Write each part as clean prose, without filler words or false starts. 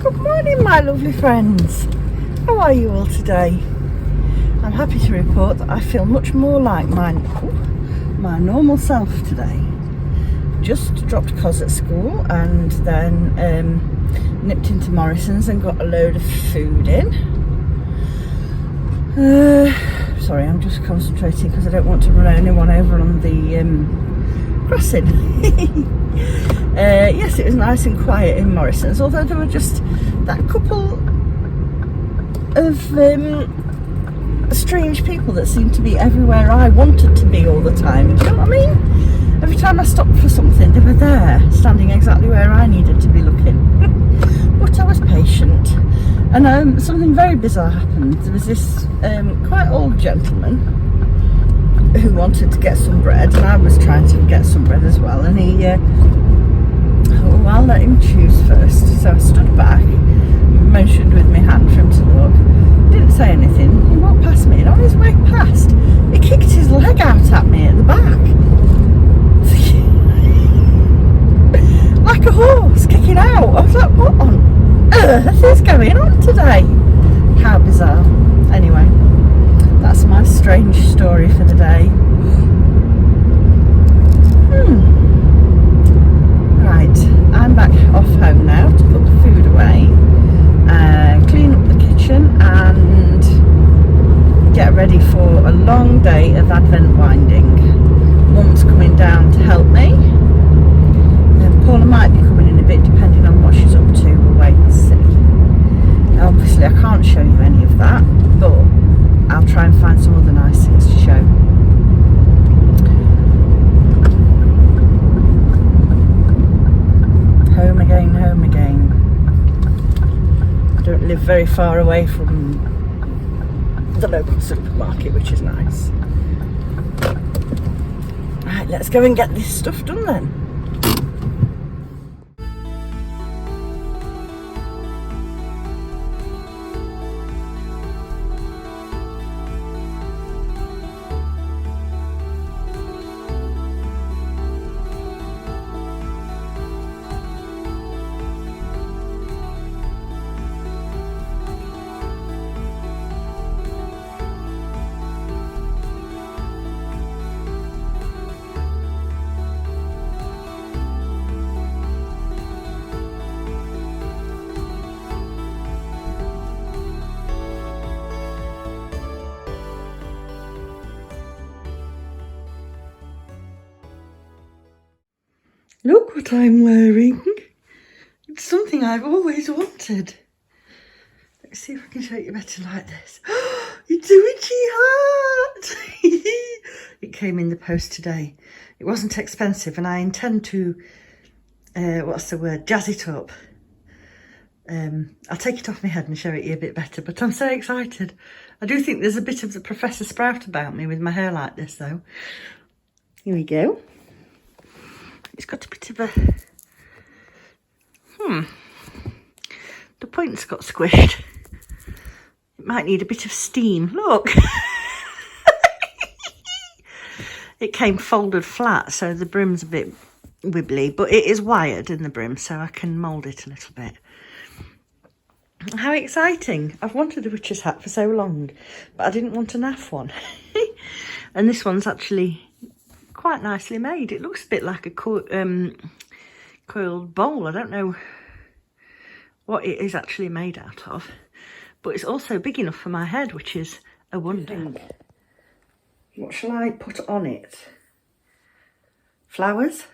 Good morning, my lovely friends. How are you all today? I'm happy to report that I feel much more like my normal self today. Just dropped Cos at school and then nipped into Morrison's and got a load of food in. Sorry, I'm just concentrating because I don't want to run anyone over on the crossing. Yes, it was nice and quiet in Morrison's, although there were just that couple of strange people that seemed to be everywhere I wanted to be all the time. Do you know what I mean? Every time I stopped for something, they were there, standing exactly where I needed to be looking. But I was patient, and something very bizarre happened. There was this quite old gentleman who wanted to get some bread, and I was trying to get some bread as well, and he well, I'll let him choose first. So I stood back, motioned with my hand for him to look, didn't say anything. He walked past me, and on his way past he kicked his leg out at me at the back like a horse kicking out. I was like, what on earth is going on today? How bizarre. Anyway, that's my strange story for the day. Right, I'm back off home now to put the food away, clean up the kitchen and get ready for a long day of Advent winding. Mum's coming down to help me. Paula might be coming in a bit depending on what she's up to. We'll wait and see. Now, obviously I can't show you any of that, but I'll try and find some other nice things to show. Home again, home again. I don't live very far away from the local supermarket, which is nice. Right, let's go and get this stuff done then. Look what I'm wearing. It's something I've always wanted. Let's see if I can show you better like this. It's a witchy hat. It came in the post today. It wasn't expensive and I intend to, jazz it up. I'll take it off my head and show it you a bit better, but I'm so excited. I do think there's a bit of the Professor Sprout about me with my hair like this though. Here we go. It's got a bit of a, the point's got squished. It might need a bit of steam. Look. It came folded flat, so the brim's a bit wibbly, but it is wired in the brim, so I can mould it a little bit. How exciting. I've wanted a witch's hat for so long, but I didn't want a naff one. And this one's actually quite nicely made. It looks a bit like a coiled bowl. I don't know what it is actually made out of, but it's also big enough for my head, which is a wonder. What shall I put on it? Flowers?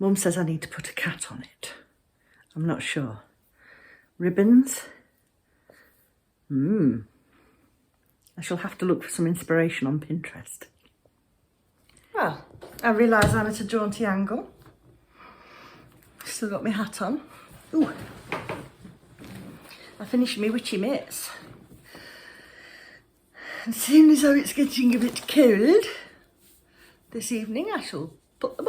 Mum says I need to put a cat on it. I'm not sure. Ribbons? I shall have to look for some inspiration on Pinterest. Well, I realise I'm at a jaunty angle. Still got my hat on. Ooh. I finished my witchy mitts. And seeing as though it's getting a bit cold this evening, I shall put them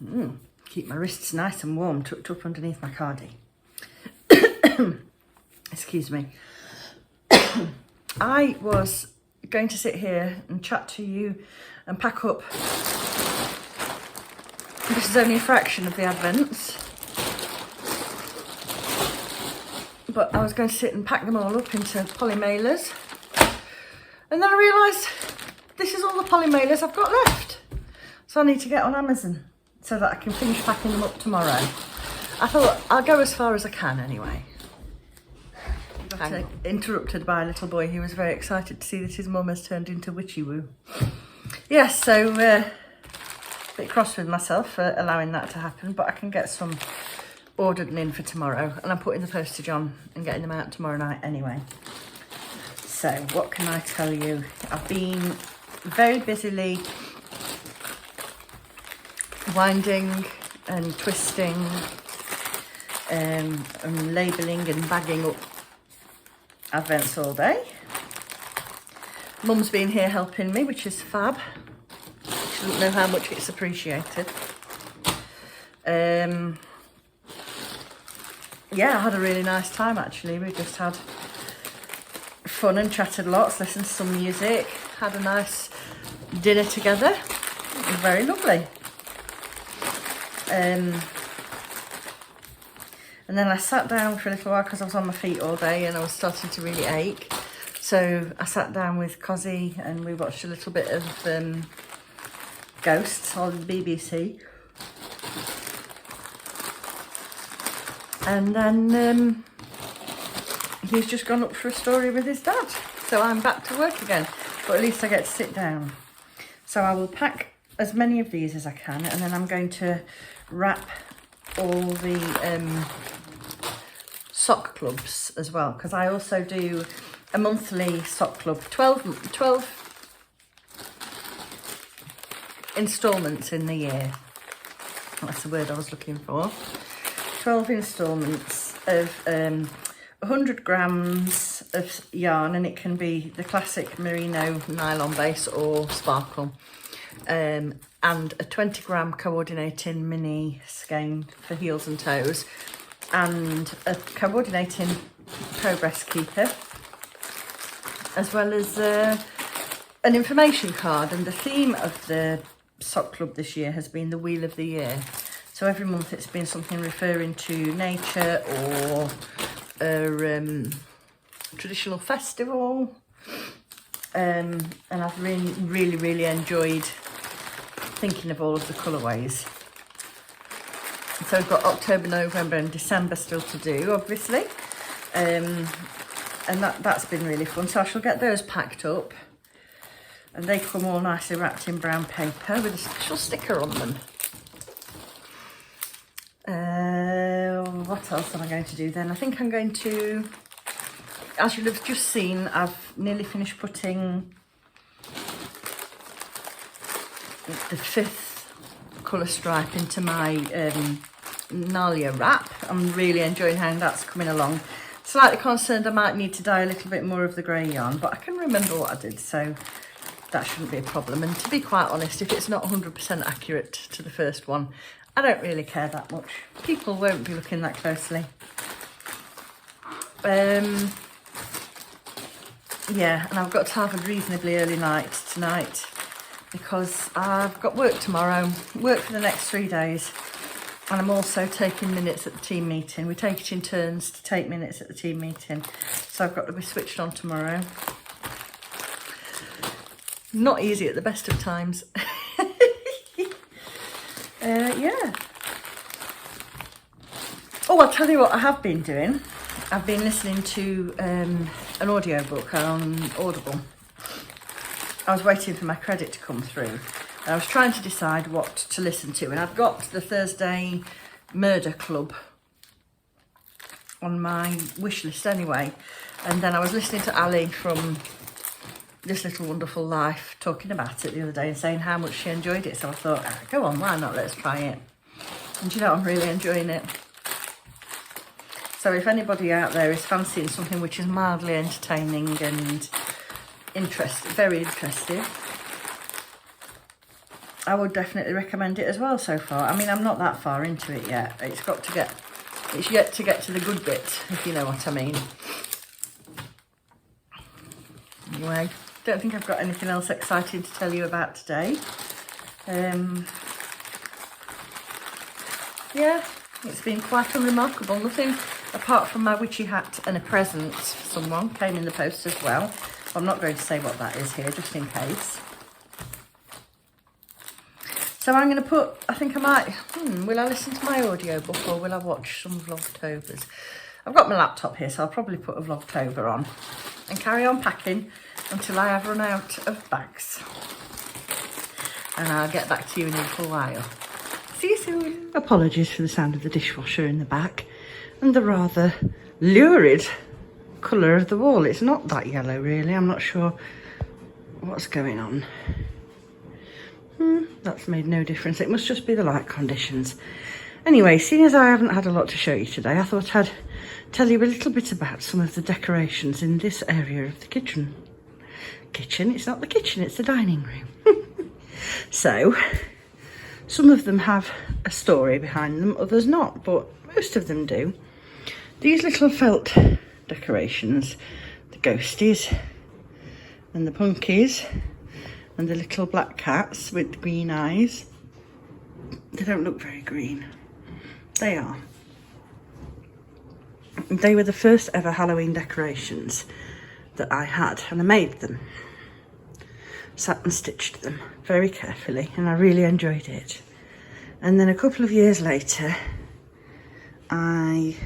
on. Keep my wrists nice and warm, tucked up underneath my cardi. Excuse me. I was going to sit here and chat to you and pack up the which is only a fraction of the Advents. But I was going to sit and pack them all up into poly mailers. And then I realised this is all the poly mailers I've got left. So I need to get on Amazon so that I can finish packing them up tomorrow. I thought I'll go as far as I can anyway. Got interrupted by a little boy who was very excited to see that his mum has turned into Witchy Woo. Yes, so a bit cross with myself for allowing that to happen, but I can get some ordered and in for tomorrow, and I'm putting the postage on and getting them out tomorrow night anyway. So what can I tell you? I've been very busily winding and twisting and labelling and bagging up Advents all day. Mum's been here helping me, which is fab. She doesn't know how much it's appreciated. Yeah, I had a really nice time actually. We just had fun and chatted lots, listened to some music, had a nice dinner together. It was very lovely. And then I sat down for a little while because I was on my feet all day and I was starting to really ache. So I sat down with Cozzy and we watched a little bit of Ghosts on the BBC. And then he's just gone up for a story with his dad. So I'm back to work again, but at least I get to sit down. So I will pack as many of these as I can, and then I'm going to wrap all the sock clubs as well, because I also do a monthly sock club, 12 instalments in the year. That's the word I was looking for. 12 instalments of 100 grams of yarn, and it can be the classic merino nylon base or sparkle, and a 20 gram coordinating mini skein for heels and toes, and a coordinating progress keeper, as well as an information card. And the theme of the sock club this year has been the Wheel of the Year. So every month it's been something referring to nature or a traditional festival, and I've really enjoyed thinking of all of the colourways. So we've got October, November and December still to do, obviously, and that's been really fun. So I shall get those packed up, and they come all nicely wrapped in brown paper with a special sticker on them. What else am I going to do then? I think I'm going to, as you'll have just seen, I've nearly finished putting the 5th colour stripe into my Nalia wrap. I'm really enjoying how that's coming along. Slightly concerned I might need to dye a little bit more of the grey yarn, but I can remember what I did, so that shouldn't be a problem. And to be quite honest, if it's not 100% accurate to the first one, I don't really care that much. People won't be looking that closely. Yeah, and I've got to have a reasonably early night tonight because I've got work tomorrow, work for the next 3 days, and I'm also taking minutes at the team meeting. We take it in turns to take minutes at the team meeting, so I've got to be switched on tomorrow. Not easy at the best of times. Yeah. Oh, I'll tell you what I have been doing. I've been listening to an audiobook on Audible. I was waiting for my credit to come through, and I was trying to decide what to listen to, and I've got the Thursday Murder Club on my wish list anyway. And then I was listening to Ali from This Little Wonderful Life talking about it the other day and saying how much she enjoyed it. So I thought, go on, why not? Let's try it. And you know, I'm really enjoying it. So if anybody out there is fancying something which is mildly entertaining and very interesting, I would definitely recommend it as well so far. I mean, I'm not that far into it yet. It's yet to get to the good bit, if you know what I mean. Anyway, don't think I've got anything else exciting to tell you about today. yeah, it's been quite unremarkable. Nothing apart from my witchy hat and a present. Someone came in the post as well. I'm not going to say what that is here, just in case. So I'm going to put, I think I might, will I listen to my audiobook or will I watch some Vlogtobers? I've got my laptop here, so I'll probably put a Vlogtober on and carry on packing until I have run out of bags. And I'll get back to you in a little while. See you soon. Apologies for the sound of the dishwasher in the back and the rather lurid colour of the wall. It's not that yellow really, I'm not sure what's going on. That's made no difference. It must just be the light conditions. Anyway, seeing as I haven't had a lot to show you today, I thought I'd tell you a little bit about some of the decorations in this area of the kitchen. It's not the kitchen, it's the dining room. So, some of them have a story behind them, others not, but most of them do. These little felt decorations, the ghosties and the punkies, and the little black cats with green eyes. They don't look very green. They are. They were the first ever Halloween decorations that I had, and I made them. Sat and stitched them very carefully, and I really enjoyed it. And then a couple of years later, I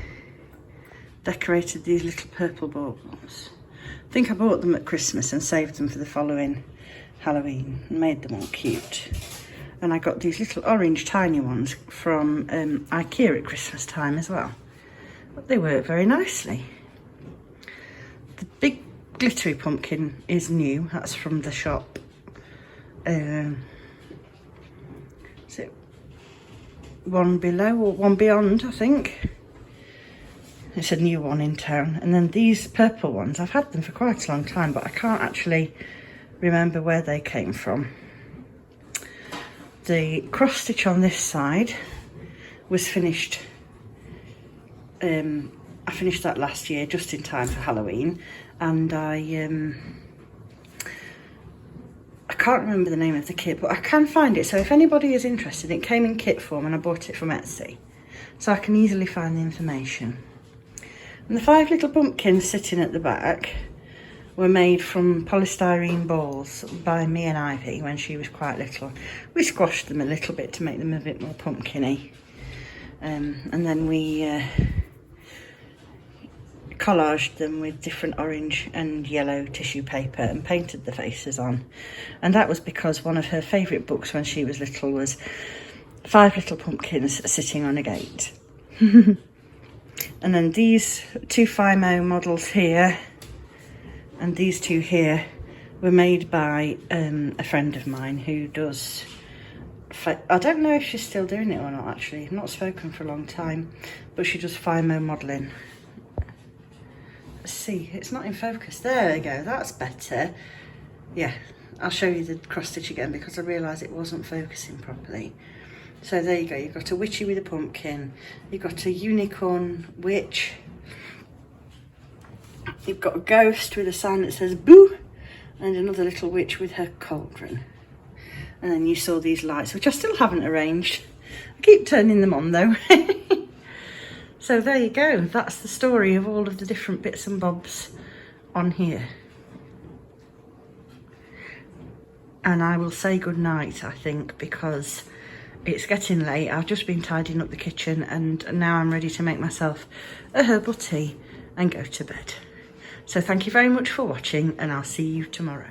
decorated these little purple baubles. I think I bought them at Christmas and saved them for the following Halloween and made them all cute. And I got these little orange tiny ones from IKEA at Christmas time as well. But they work very nicely. The big glittery pumpkin is new. That's from the shop. Is it One Below or One Beyond, I think. It's a new one in town. And then these purple ones, I've had them for quite a long time, but I can't actually remember where they came from. The cross stitch on this side was finished. I finished that last year just in time for Halloween, and I can't remember the name of the kit, but I can find it. So if anybody is interested, it came in kit form and I bought it from Etsy, so I can easily find the information. And the 5 little pumpkins sitting at the back were made from polystyrene balls by me and Ivy when she was quite little. We squashed them a little bit to make them a bit more pumpkin-y. And then we collaged them with different orange and yellow tissue paper and painted the faces on. And that was because one of her favourite books when she was little was 5 Little Pumpkins Sitting on a Gate. And then these 2 Fimo models here and these 2 here were made by a friend of mine who does, I don't know if she's still doing it or not actually, I've not spoken for a long time, but she does Fimo modelling. Let's see, it's not in focus, there we go, that's better. Yeah, I'll show you the cross stitch again because I realised it wasn't focusing properly. So there you go, you've got a witchy with a pumpkin, you've got a unicorn witch, you've got a ghost with a sign that says boo, and another little witch with her cauldron. And then you saw these lights, which I still haven't arranged. I keep turning them on though. So there you go, that's the story of all of the different bits and bobs on here. And I will say good night, I think, because it's getting late. I've just been tidying up the kitchen and now I'm ready to make myself a herbal tea and go to bed. So thank you very much for watching, and I'll see you tomorrow.